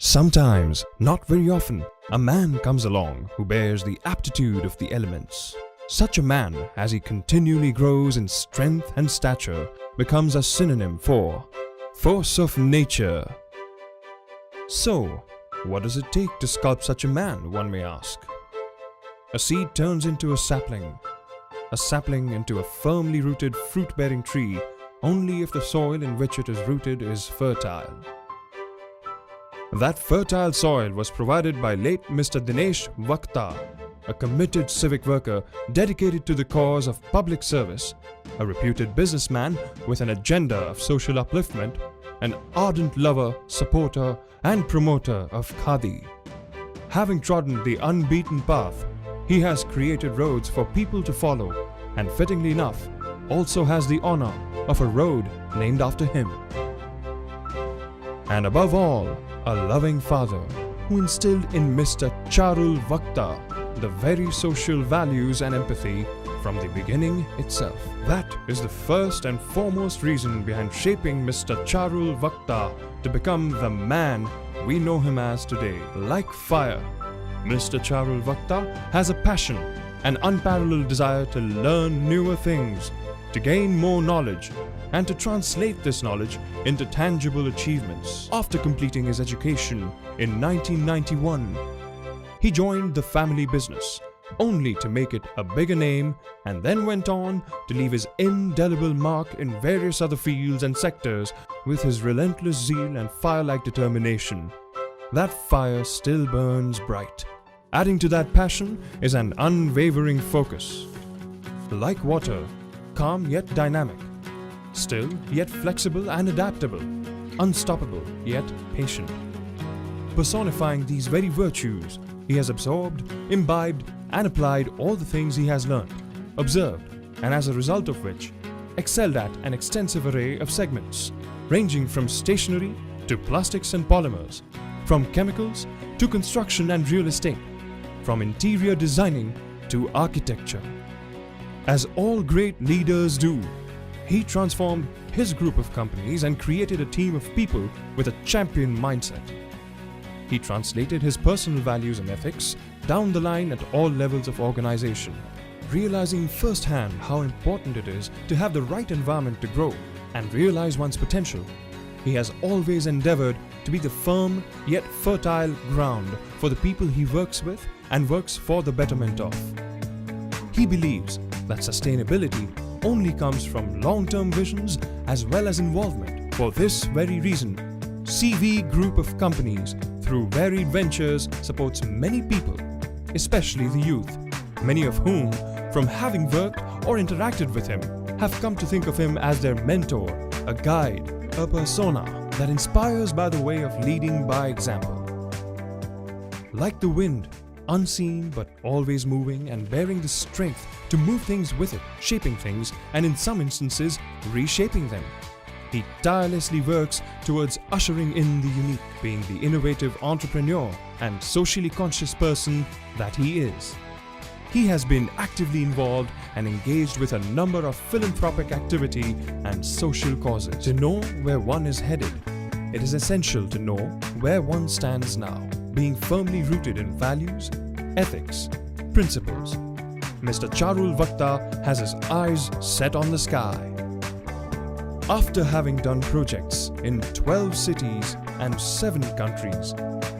Sometimes, not very often, a man comes along who bears the aptitude of the elements. Such a man, as he continually grows in strength and stature, becomes a synonym for force of nature. So, what does it take to sculpt such a man, one may ask? A seed turns into a sapling into a firmly rooted fruit-bearing tree only if the soil in which it is rooted is fertile. That fertile soil was provided by late Mr. Dinesh Vakta, a committed civic worker dedicated to the cause of public service, a reputed businessman with an agenda of social upliftment, an ardent lover, supporter and promoter of Khadi. Having trodden the unbeaten path, he has created roads for people to follow and, fittingly enough, also has the honor of a road named after him. And above all, a loving father who instilled in Mr. Charul Vakta the very social values and empathy from the beginning itself. That is the first and foremost reason behind shaping Mr. Charul Vakta to become the man we know him as today. Like fire, Mr. Charul Vakta has a passion, an unparalleled desire to learn newer things, to gain more knowledge, and to translate this knowledge into tangible achievements. After completing his education in 1991, he joined the family business, only to make it a bigger name, and then went on to leave his indelible mark in various other fields and sectors with his relentless zeal and fire-like determination. That fire still burns bright. Adding to that passion is an unwavering focus. Like water, calm yet dynamic, still yet flexible and adaptable, unstoppable yet patient. Personifying these very virtues, he has absorbed, imbibed and applied all the things he has learned, observed, and as a result of which, excelled at an extensive array of segments, ranging from stationery to plastics and polymers, from chemicals to construction and real estate, from interior designing to architecture. As all great leaders do, he transformed his group of companies and created a team of people with a champion mindset. He translated his personal values and ethics down the line at all levels of organization, realizing firsthand how important it is to have the right environment to grow and realize one's potential. He has always endeavored to be the firm yet fertile ground for the people he works with and works for the betterment of. He believes that sustainability only comes from long-term visions as well as involvement. For this very reason, CV Group of Companies, through varied ventures, supports many people, especially the youth, many of whom, from having worked or interacted with him, have come to think of him as their mentor, a guide, a persona that inspires by the way of leading by example. Like the wind, unseen but always moving and bearing the strength to move things with it, shaping things and in some instances reshaping them. He tirelessly works towards ushering in the unique, being the innovative entrepreneur and socially conscious person that he is. He has been actively involved and engaged with a number of philanthropic activity and social causes. To know where one is headed, it is essential to know where one stands now, being firmly rooted in values, ethics, principles. Mr. Charul Vakta has his eyes set on the sky. After having done projects in 12 cities and 7 countries,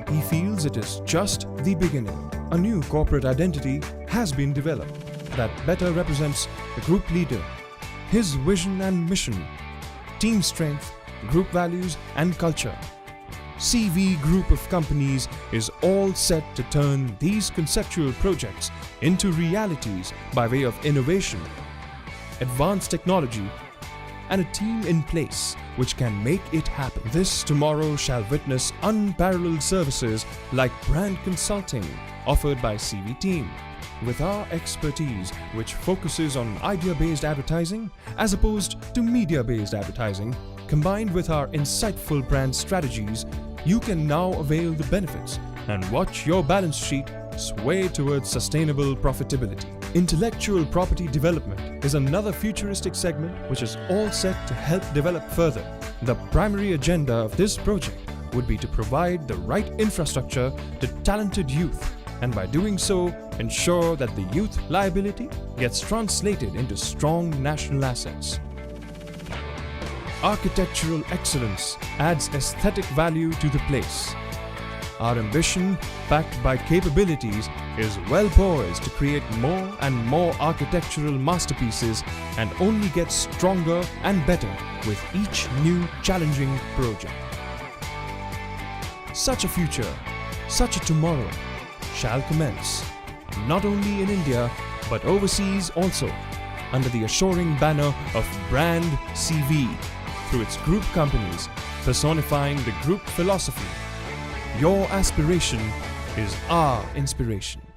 he feels it is just the beginning. A new corporate identity has been developed that better represents the group leader, his vision and mission, team strength, group values and culture. CV Group of Companies is all set to turn these conceptual projects into realities by way of innovation, advanced technology, and a team in place which can make it happen. This tomorrow shall witness unparalleled services like brand consulting offered by CV Team. With our expertise, which focuses on idea-based advertising as opposed to media-based advertising, combined with our insightful brand strategies, you can now avail the benefits and watch your balance sheet sway towards sustainable profitability. Intellectual property development is another futuristic segment which is all set to help develop further. The primary agenda of this project would be to provide the right infrastructure to talented youth, and by doing so, ensure that the youth liability gets translated into strong national assets. Architectural excellence adds aesthetic value to the place. Our ambition, backed by capabilities, is well poised to create more and more architectural masterpieces and only get stronger and better with each new challenging project. Such a future, such a tomorrow shall commence, not only in India but overseas also, under the assuring banner of Brand CV, through its group companies personifying the group philosophy. Your aspiration is our inspiration.